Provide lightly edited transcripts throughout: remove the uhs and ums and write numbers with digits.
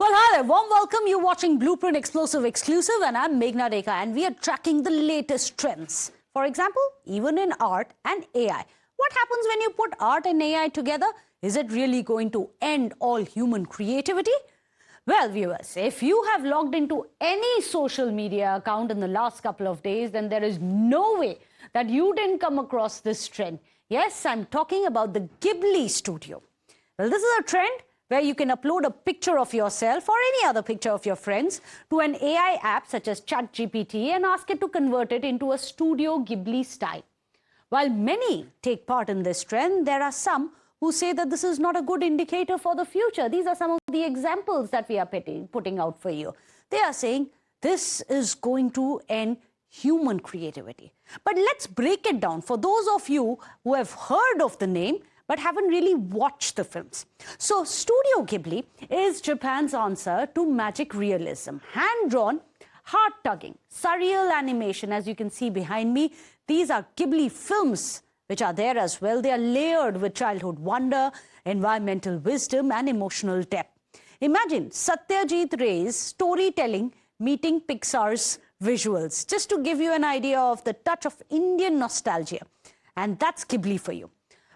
Well, hi there. Warm welcome. You're watching Blueprint Explosive Exclusive, and I'm Meghna Deka, and we are tracking the latest trends. For example, even in art and AI. What happens when you put art and AI together? Is it really going to end all human creativity? Well, viewers, if you have logged into any social media account in the last couple of days, then there is no way that you didn't come across this trend. Yes, I'm talking about the Ghibli studio. Well, this is a trend where you can upload a picture of yourself or any other picture of your friends to an AI app such as ChatGPT and ask it to convert it into a Studio Ghibli style. While many take part in this trend, there are some who say that this is not a good indicator for the future. These are some of the examples that we are putting out for you. They are saying this is going to end human creativity. But let's break it down for those of you who have heard of the name but haven't really watched the films. So Studio Ghibli is Japan's answer to magic realism. Hand-drawn, heart-tugging, surreal animation, as you can see behind me. These are Ghibli films which are there as well. They are layered with childhood wonder, environmental wisdom and emotional depth. Imagine Satyajit Ray's storytelling meeting Pixar's visuals, just to give you an idea of the touch of Indian nostalgia. And that's Ghibli for you.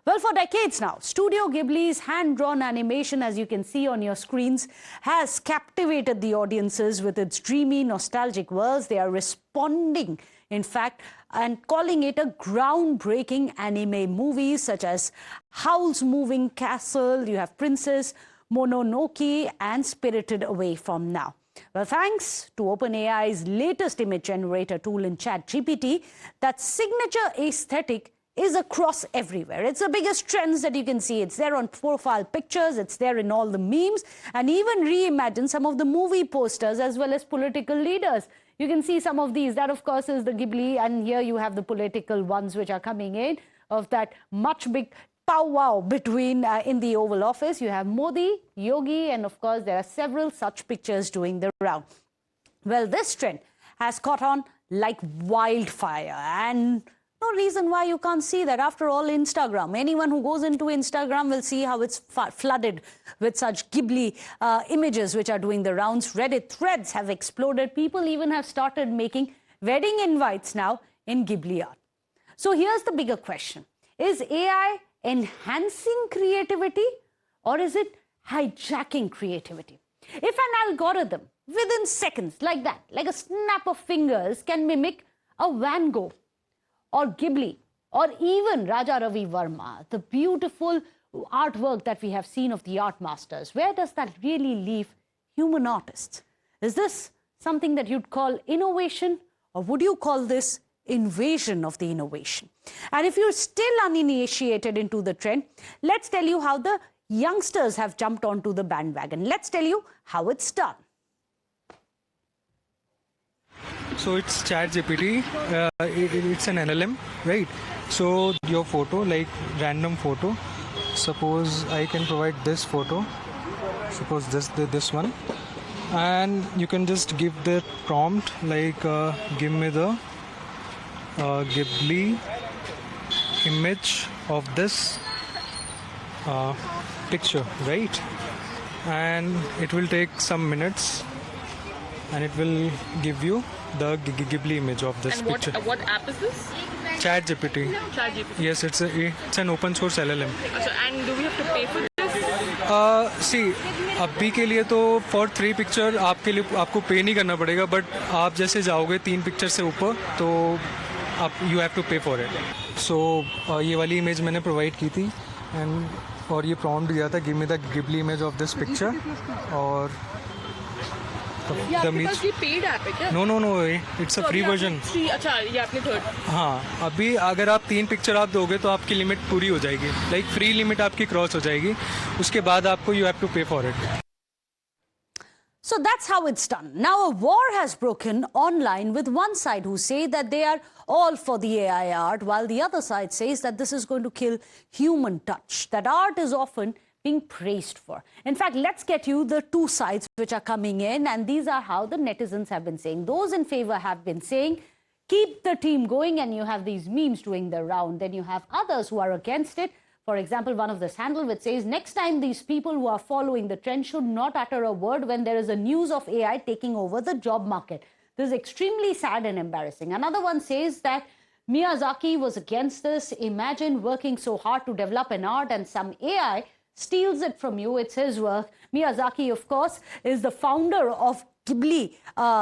Well, for decades now, Studio Ghibli's hand-drawn animation, as you can see on your screens, has captivated the audiences with its dreamy, nostalgic worlds. They are responding, in fact, and calling it a groundbreaking anime movie, such as Howl's Moving Castle, you have Princess Mononoke, and Spirited Away from Now. Well, thanks to OpenAI's latest image generator tool in ChatGPT, that signature aesthetic is across everywhere. It's the biggest trends that you can see. It's there on profile pictures, it's there in all the memes, and even reimagine some of the movie posters as well as political leaders. You can see some of these. That, of course, is the Ghibli, and here you have the political ones which are coming in of that much big powwow between in the Oval Office. You have Modi, Yogi, and of course, there are several such pictures doing the round. Well, this trend has caught on like wildfire, and no reason why you can't see that. After all, Instagram. Anyone who goes into Instagram will see how it's flooded with such Ghibli images which are doing the rounds. Reddit threads have exploded. People even have started making wedding invites now in Ghibli art. So here's the bigger question. Is AI enhancing creativity, or is it hijacking creativity? If an algorithm within seconds, like that, like a snap of fingers, can mimic a Van Gogh, or Ghibli, or even Raja Ravi Verma, the beautiful artwork that we have seen of the art masters, where does that really leave human artists? Is this something that you'd call innovation, or would you call this invasion of the innovation? And if you're still uninitiated into the trend, let's tell you how the youngsters have jumped onto the bandwagon. Let's tell you how it's done. So it's ChatGPT, it's an LLM, right? So your photo, like random photo, suppose I can provide this photo, suppose this one, and you can just give the prompt like give me the Ghibli image of this picture, right? And it will take some minutes and it will give you the Ghibli image of this picture. What app is this? ChatGPT. ChatGPT. Yes, it's an open source LLM. And do we have to pay for this? See, अभी के लिए तो for 3 picture आपको पे नहीं करना पड़ेगा, but आप जैसे जाओगे 3 picture से ऊपर तो आप you have to pay for it. So ये वाली image मैंने provide की थी और ये prompt दिया था give me the Ghibli image of this picture और because ये paid app है क्या? No, it's a free version. अच्छा, ये आपने third. हाँ, अभी अगर आप 3 पिक्चर आप दोगे तो आपकी लिमिट पूरी हो जाएगी. लाइक फ्री लिमिट आपकी क्रॉस हो जाएगी. उसके बाद आपको you have to pay for it. So that's how it's done. Now a war has broken online with one side who say that they are all for the AI art, while the other side says that this is going to kill human touch, that art is often being praised for. In fact, let's get you the two sides which are coming in, and these are how the netizens have been saying. Those in favor have been saying, keep the team going, and you have these memes doing the round. Then you have others who are against it For example, one of this handle which says, next time these people who are following the trend should not utter a word when there is a news of AI taking over the job market. This is extremely sad and embarrassing. Another one says that Miyazaki was against this. Imagine working so hard to develop an art and some AI steals it from you. It's his work. Miyazaki, of course, is the founder of Ghibli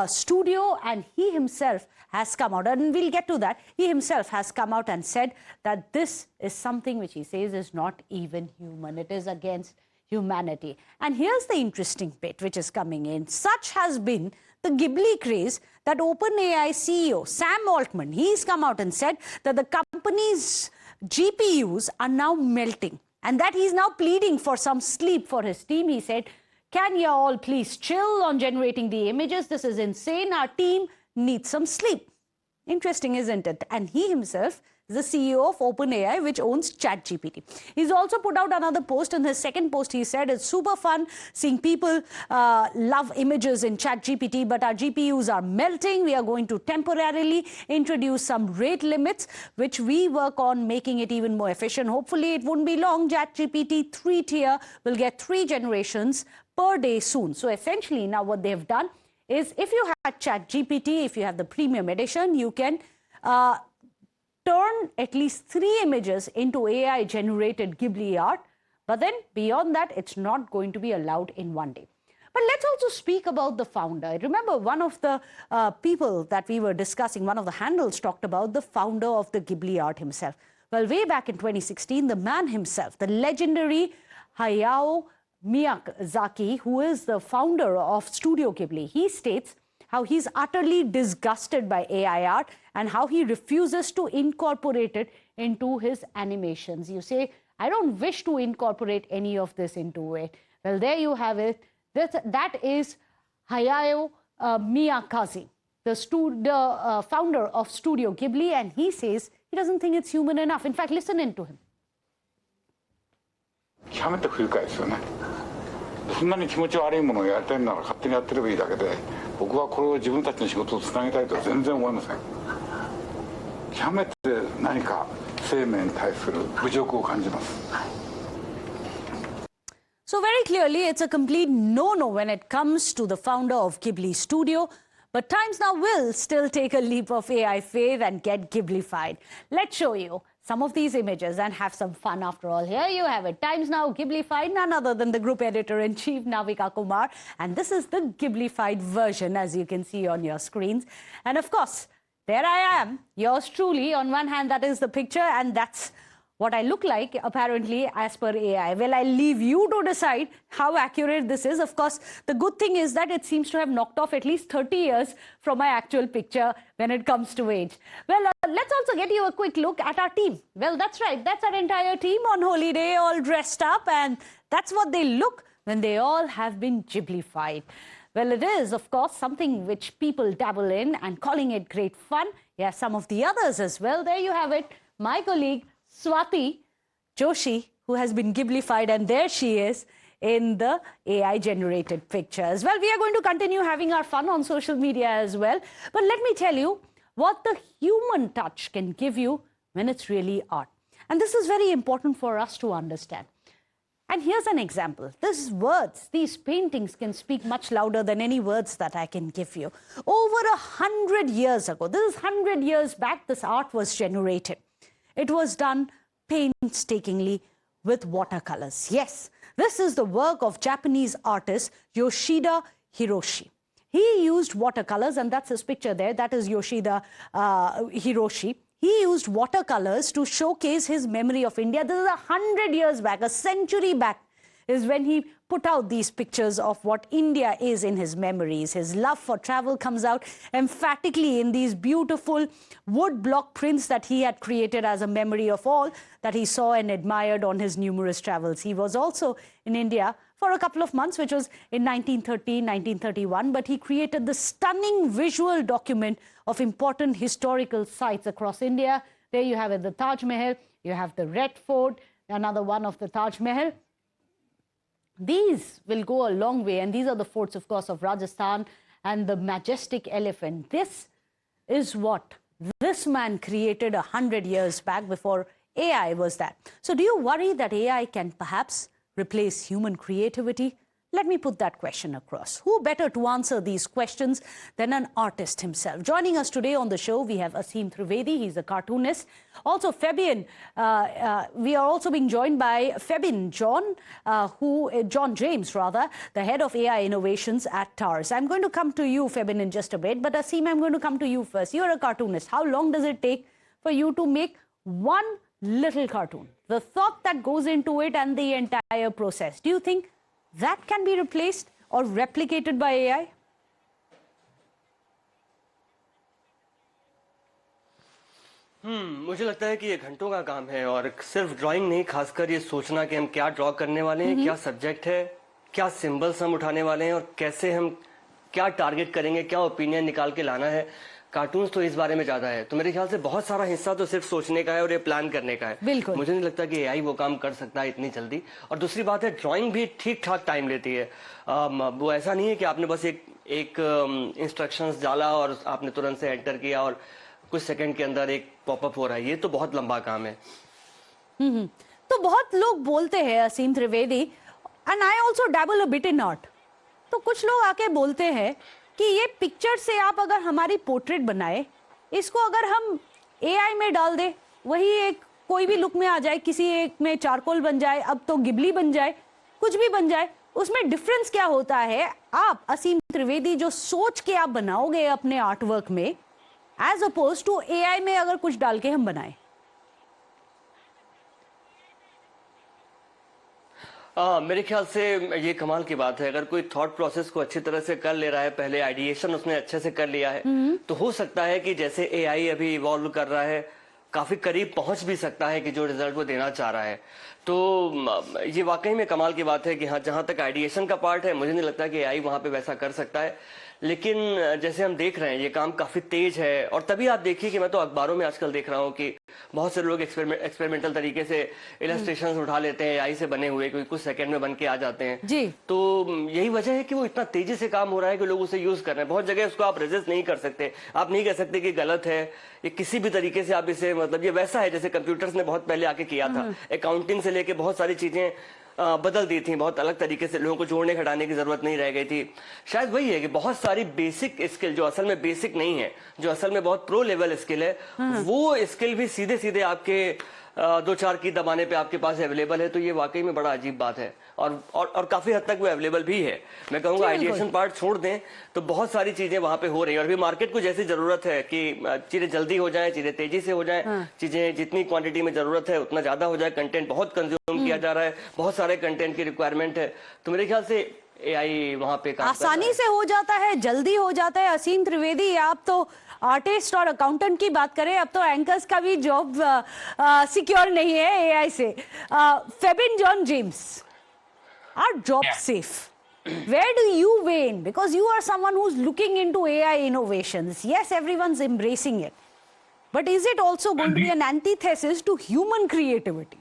studio, and he himself has come out, and we'll get to that. He himself has come out and said that this is something which he says is not even human. It is against humanity. And here's the interesting bit which is coming in. Such has been the Ghibli craze that OpenAI CEO Sam Altman, he's come out and said that the company's GPUs are now melting and that he's now pleading for some sleep for his team. He said, can you all please chill on generating the images? This is insane. Our team needs some sleep. Interesting, isn't it? And he himself is the CEO of OpenAI, which owns ChatGPT. He's also put out another post. In his second post, he said, it's super fun seeing people love images in ChatGPT, but our GPUs are melting. We are going to temporarily introduce some rate limits, which we work on making it even more efficient. Hopefully, it won't be long. ChatGPT 3-tier will get 3 generations per day soon. So essentially, now what they've done is if you have ChatGPT, if you have the premium edition, you can turn at least 3 images into AI-generated Ghibli art. But then beyond that, it's not going to be allowed in one day. But let's also speak about the founder. Remember, one of the people that we were discussing, one of the handles talked about the founder of the Ghibli art himself. Well, way back in 2016, the man himself, the legendary Hayao Miyazaki, who is the founder of Studio Ghibli, he states how he's utterly disgusted by AI art and how he refuses to incorporate it into his animations. You say, I don't wish to incorporate any of this into it. Well, there you have it. That is Hayao Miyazaki, the founder of Studio Ghibli, and he says he doesn't think it's human enough. In fact, listen in to him. 極めて不愉快ですよね。そんなに気持ち悪いものをやりたいなら勝手にやってればいいだけで、僕はこれを自分たちの仕事をつなげたいとは全然思いません。極めて何か生命に対する侮辱を感じます。So very clearly, it's a complete no-no when it comes to the founder of Ghibli Studio. But times now will still take a leap of AI faith and get Ghibli-fied. Let's show you some of these images and have some fun after all. Here you have it. Times Now Ghibli-fied, none other than the group editor-in-chief, Navika Kumar. And this is the Ghibli-fied version, as you can see on your screens. And of course, there I am, yours truly. On one hand, that is the picture, and that's what I look like, apparently, as per AI. Well, I leave you to decide how accurate this is. Of course, the good thing is that it seems to have knocked off at least 30 years from my actual picture when it comes to age. Well, let's also get you a quick look at our team. Well, that's right. That's our entire team on Holy Day, all dressed up. And that's what they look when they all have been Ghibli-fied. Well, it is, of course, something which people dabble in and calling it great fun. Yeah, some of the others as well. There you have it. My colleague, Swati Joshi, who has been Ghibli-fied, and there she is in the AI-generated pictures. Well, we are going to continue having our fun on social media as well. But let me tell you what the human touch can give you when it's really art. And this is very important for us to understand. And here's an example. These words, these paintings can speak much louder than any words that I can give you. Over 100 years ago, this is 100 years back, this art was generated. It was done painstakingly with watercolors. Yes, this is the work of Japanese artist Yoshida Hiroshi. He used watercolors, and that's his picture there. That is Yoshida Hiroshi. He used watercolors to showcase his memory of India. This is 100 years back, a century back, is when he put out these pictures of what India is in his memories. His love for travel comes out emphatically in these beautiful wood block prints that he had created as a memory of all that he saw and admired on his numerous travels. He was also in India for a couple of months, which was in 1930, 1931, but he created the stunning visual document of important historical sites across India. There you have it, the Taj Mahal, you have the Red Fort, another one of the Taj Mahal. These will go a long way, and these are the forts, of course, of Rajasthan and the majestic elephant. This is what this man created 100 years back before AI was that. So do you worry that AI can perhaps replace human creativity? Let me put that question across. Who better to answer these questions than an artist himself? Joining us today on the show, we have Aseem Trivedi. He's a cartoonist. Also, Febin. We are also being joined by Febin John James, rather, the head of AI innovations at TARS. I'm going to come to you, Febin, in just a bit. But Aseem, I'm going to come to you first. You're a cartoonist. How long does it take for you to make one little cartoon? The thought that goes into it and the entire process. Do you think that can be replaced or replicated by AI? मुझे लगता है कि ये घंटों का काम है और सिर्फ ड्राइंग नहीं, खासकर ये सोचना कि हम क्या ड्रॉ करने वाले हैं, क्या सब्जेक्ट है, क्या सिंबल्स हम उठाने वाले हैं और कैसे हम क्या टारगेट करेंगे, क्या ओपिनियन निकाल के लाना है। कार्टून्स तो इस बारे में ज्यादा है, तो मेरे ख्याल से बहुत सारा हिस्सा तो सिर्फ सोचने का है और ये प्लान करने का है। बिल्कुल। मुझे नहीं लगता कि एआई वो काम कर सकता है इतनी जल्दी। और दूसरी बात है, ड्राइंग भी ठीक ठाक टाइम लेती है। वो ऐसा नहीं है कि आपने बस एक इंस्ट्रक्शंस डाला और आपने तुरंत से एंटर किया और कुछ सेकंड के अंदर एक पॉपअप हो रहा है। ये तो बहुत लंबा काम है। तो बहुत लोग बोलते हैं, Aseem Trivedi, and I also dabble a bit in art, तो कुछ लोग आके बोलते हैं कि ये पिक्चर से आप अगर हमारी पोर्ट्रेट बनाए, इसको अगर हम एआई में डाल दे, वही एक कोई भी लुक में आ जाए, किसी एक में चारकोल बन जाए, अब तो गिबली बन जाए, कुछ भी बन जाए, उसमें डिफरेंस क्या होता है? आप असीम त्रिवेदी जो सोच के आप बनाओगे अपने आर्ट वर्क में, एज अपोज टू एआई में अगर कुछ डाल के हम बनाए। मेरे ख्याल से ये कमाल की बात है। अगर कोई थॉट प्रोसेस को अच्छी तरह से कर ले रहा है, पहले आइडिएशन उसने अच्छे से कर लिया है, तो हो सकता है कि जैसे एआई अभी इवॉल्व कर रहा है, काफी करीब पहुंच भी सकता है कि जो रिजल्ट वो देना चाह रहा है। तो ये वाकई में कमाल की बात है कि हाँ, जहां तक आइडिएशन का पार्ट है, मुझे नहीं लगता कि एआई वहां पे वैसा कर सकता है। लेकिन जैसे हम देख रहे हैं, ये काम काफी तेज है। और तभी आप देखिए कि मैं तो अखबारों में आजकल देख रहा हूँ कि बहुत से लोग एक्सपेरिमेंटल तरीके से इलस्ट्रेशंस उठा लेते हैं एआई से बने हुए, कुछ सेकंड में बन के आ जाते हैं जी। तो यही वजह है कि वो इतना तेजी से काम हो रहा है कि लोग उसे यूज कर रहे हैं। बहुत जगह उसको आप रेजिस्ट नहीं कर सकते, आप नहीं कह सकते कि गलत है, ये किसी भी तरीके से आप इसे, मतलब ये वैसा है जैसे कंप्यूटर्स ने बहुत पहले आके किया था। अकाउंटिंग से लेके बहुत सारी चीजें बदल दी थी, बहुत अलग तरीके से, लोगों को जोड़ने घटाने की जरूरत नहीं रह गई थी। शायद वही है कि बहुत सारी बेसिक स्किल जो असल में बेसिक नहीं है, जो असल में बहुत प्रो लेवल स्किल है, वो स्किल भी सीधे सीधे आपके दो चार की दबाने पे आपके पास अवेलेबल है। तो ये वाकई में बड़ा अजीब बात है और काफी हद तक वो अवेलेबल भी है। मैं कहूंगा आइडिएशन पार्ट छोड़ दें तो बहुत सारी चीजें वहां पे हो रही है। और भी मार्केट को जैसी जरूरत है कि चीजें जल्दी हो जाए, चीजें तेजी से हो जाए, चीजें जितनी क्वांटिटी में जरूरत है उतना ज्यादा हो जाए, कंटेंट बहुत कंज्यूम किया जा रहा है, बहुत सारे कंटेंट की रिक्वायरमेंट है, तो मेरे ख्याल से एआई वहां पे आसानी से हो जाता है, जल्दी हो जाता है। असीम त्रिवेदी, आप तो आर्टिस्ट और अकाउंटेंट की बात करें, अब तो एंकर्स का भी जॉब सिक्योर नहीं है एआई से। Febin John James, are job safe? Where do you weigh in? Because you are someone who's looking into AI innovations. Yes, everyone's embracing it. But is it also going to be an antithesis to human creativity?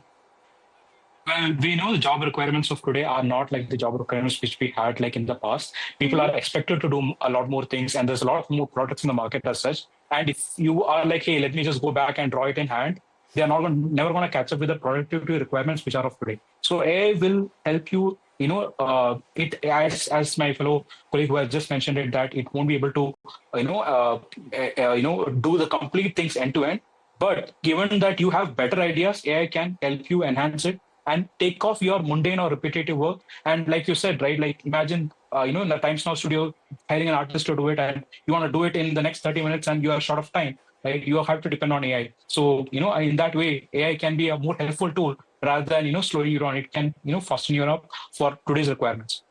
Well, we know the job requirements of today are not like the job requirements which we had like in the past. People are expected to do a lot more things, and there's a lot more products in the market as such. And if you are like, hey, let me just go back and draw it in hand, they are never going to catch up with the productivity requirements which are of today. So AI will help you. It as my fellow colleague who has just mentioned it, that it won't be able to, do the complete things end to end. But given that you have better ideas, AI can help you enhance it and take off your mundane or repetitive work. And like you said, right, like imagine, in the Times Now studio, hiring an artist to do it, and you want to do it in the next 30 minutes and you are short of time, right? You have to depend on AI. So, in that way, AI can be a more helpful tool rather than, slowing you down. It can, fasten you up for today's requirements.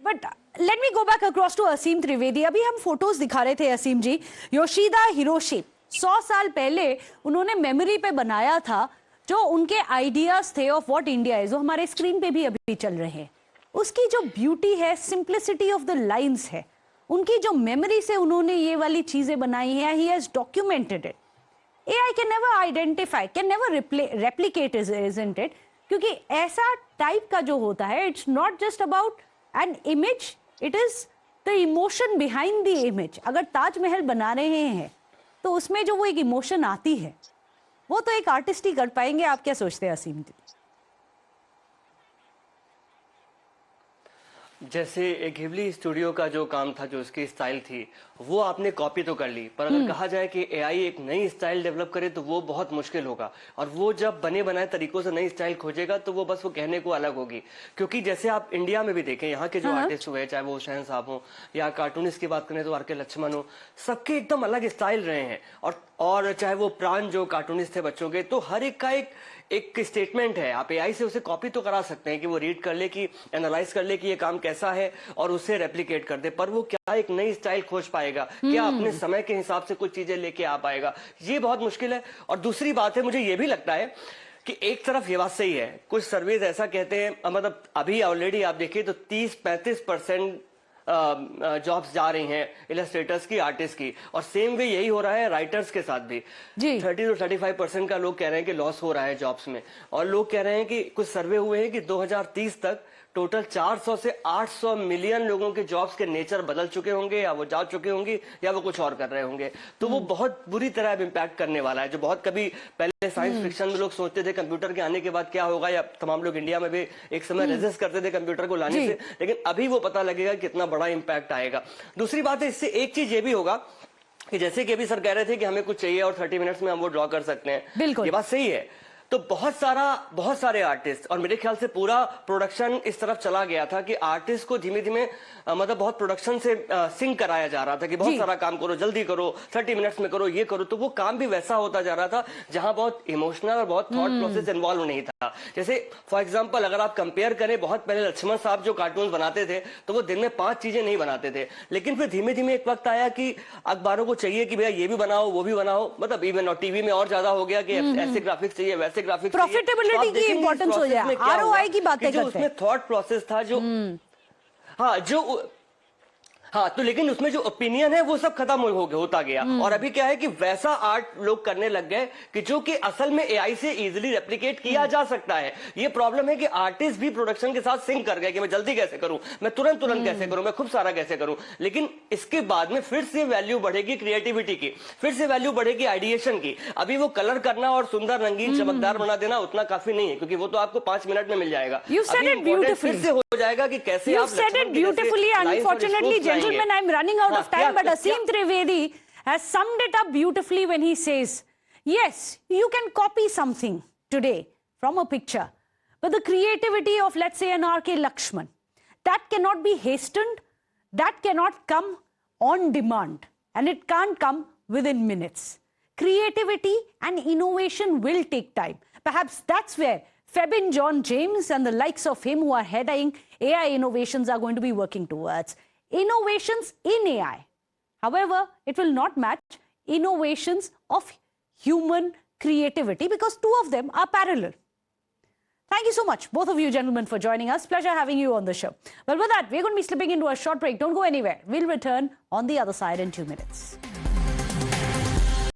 But let me go back across to असीम त्रिवेदी. अभी हम photos दिखा रहे थे असीम जी, Yoshida Hiroshi 100 साल पहले उन्होंने memory पे बनाया था जो उनके आइडियाज थे ऑफ व्हाट इंडिया इज, वो हमारे स्क्रीन पे भी अभी चल रहे हैं। उसकी जो ब्यूटी है, सिंप्लिसिटी ऑफ द लाइंस है, उनकी जो मेमोरी से उन्होंने ये वाली चीजें बनाई हैं, he has documented it. AI can never identify, can never replicate, isn't it? क्योंकि ऐसा टाइप का जो होता है, it's not just about an image, it is the emotion behind the image. अगर ताजमहल बना रहे हैं तो उसमें जो वो एक इमोशन आती है, वो तो एक आर्टिस्ट ही कर पाएंगे। आप क्या सोचते हैं असीम जी? जैसे घिबली स्टूडियो का जो काम था, जो उसकी स्टाइल थी, वो आपने कॉपी तो कर ली, पर अगर कहा जाए कि एआई एक नई स्टाइल डेवलप करे तो वो बहुत मुश्किल होगा। और वो जब बने बनाए तरीकों से नई स्टाइल खोजेगा तो वो बस वो कहने को अलग होगी। क्योंकि जैसे आप इंडिया में भी देखें, यहाँ के जो आर्टिस्ट हुए, चाहे वो शहन साहब हो या कार्टूनिस्ट की बात करें तो आर.के. लक्ष्मण हो, सबके एकदम अलग स्टाइल रहे हैं। और चाहे वो प्राण जो कार्टूनिस्ट थे बच्चों के, तो हर एक का एक स्टेटमेंट है। आप एआई से उसे कॉपी तो करा सकते हैं कि वो रीड कर ले, कि एनालाइज कर ले कि ये काम कैसा है और उसे रेप्लिकेट कर दे, पर वो क्या एक नई स्टाइल खोज पाएगा, क्या अपने समय के हिसाब से कुछ चीजें लेके आ पाएगा, ये बहुत मुश्किल है। और दूसरी बात है, मुझे ये भी लगता है कि एक तरफ ये बात सही है, कुछ सर्वेज ऐसा कहते हैं, मतलब अभी ऑलरेडी आप देखिए तो 30-35% जॉब्स जा रही हैं इलस्ट्रेटर्स की, आर्टिस्ट की, और सेम वे यही हो रहा है राइटर्स के साथ भी। 30-35% का लोग कह रहे हैं कि लॉस हो रहा है जॉब्स में। और लोग कह रहे हैं कि कुछ सर्वे हुए हैं कि 2030 तक टोटल 400 से 800 मिलियन लोगों के जॉब्स के नेचर बदल चुके होंगे, या वो जा चुके होंगे, या वो कुछ और कर रहे होंगे। तो वो बहुत बुरी तरह इम्पैक्ट करने वाला है। जो बहुत कभी पहले साइंस फिक्शन में लोग सोचते थे कंप्यूटर के आने के बाद क्या होगा, या तमाम लोग इंडिया में भी एक समय रेजिस्ट करते थे कंप्यूटर को लाने से, लेकिन अभी वो पता लगेगा कितना बड़ा इम्पैक्ट आएगा। दूसरी बात है, इससे एक चीज ये भी होगा कि जैसे कि अभी सर कह रहे थे कि हमें कुछ चाहिए और 30 मिनट्स में हम वो ड्रॉ कर सकते हैं, बिल्कुल ये बात सही है। तो बहुत सारे आर्टिस्ट, और मेरे ख्याल से पूरा प्रोडक्शन इस तरफ चला गया था कि आर्टिस्ट को धीमे धीमे मतलब बहुत प्रोडक्शन से सिंक कराया जा रहा था कि बहुत सारा काम करो, जल्दी करो, 30 मिनट्स में करो, ये करो। तो वो काम भी वैसा होता जा रहा था जहां बहुत इमोशनल और बहुत थॉट प्रोसेस इन्वॉल्व नहीं था। जैसे फॉर एग्जाम्पल अगर आप कंपेयर करें, बहुत पहले लक्ष्मण साहब जो कार्टून बनाते थे तो वो दिन में 5 चीजें नहीं बनाते थे, लेकिन फिर धीमे धीमे एक वक्त आया कि अखबारों को चाहिए कि भैया ये भी बनाओ, वो भी बनाओ, मतलब इवन और टीवी में और ज्यादा हो गया कि ऐसे ग्राफिक्स चाहिए, वैसे ग्राफिक्स, प्रॉफिटेबिलिटी की इंपॉर्टेंस हो जाए, आरओआई की बातें करते हैं। उसमें थॉट प्रोसेस था जो तो लेकिन उसमें जो ओपिनियन है वो सब खत्म होता गया। और अभी क्या है कि वैसा आर्ट लोग करने लग गए कि जो कि असल में एआई से इजीली रेप्लिकेट किया जा सकता है। ये प्रॉब्लम है कि आर्टिस्ट भी प्रोडक्शन के साथ सिंक कर गए कि मैं जल्दी कैसे करूं, मैं तुरंत कैसे करूं, मैं खूब सारा कैसे करूं। लेकिन इसके बाद में फिर से वैल्यू बढ़ेगी क्रिएटिविटी की, फिर से वैल्यू बढ़ेगी आइडिएशन की। अभी वो कलर करना और सुंदर रंगीन चमकदार बना देना उतना काफी नहीं है, क्योंकि वो तो आपको 5 मिनट में मिल जाएगा। फिर से हो जाएगा कि कैसे आप Gentlemen, I'm running out of time, but Asim Trivedi has summed it up beautifully when he says, yes, you can copy something today from a picture, but the creativity of, let's say, an R.K. Lakshman, that cannot be hastened, that cannot come on demand, and it can't come within minutes. Creativity and innovation will take time. Perhaps that's where Febin John James and the likes of him who are heading AI innovations are going to be working towards. Innovations in AI. However, it will not match innovations of human creativity because two of them are parallel. Thank you so much, both of you gentlemen, for joining us. Pleasure having you on the show. Well, with that, we're going to be slipping into a short break. Don't go anywhere. We'll return on the other side in 2 minutes.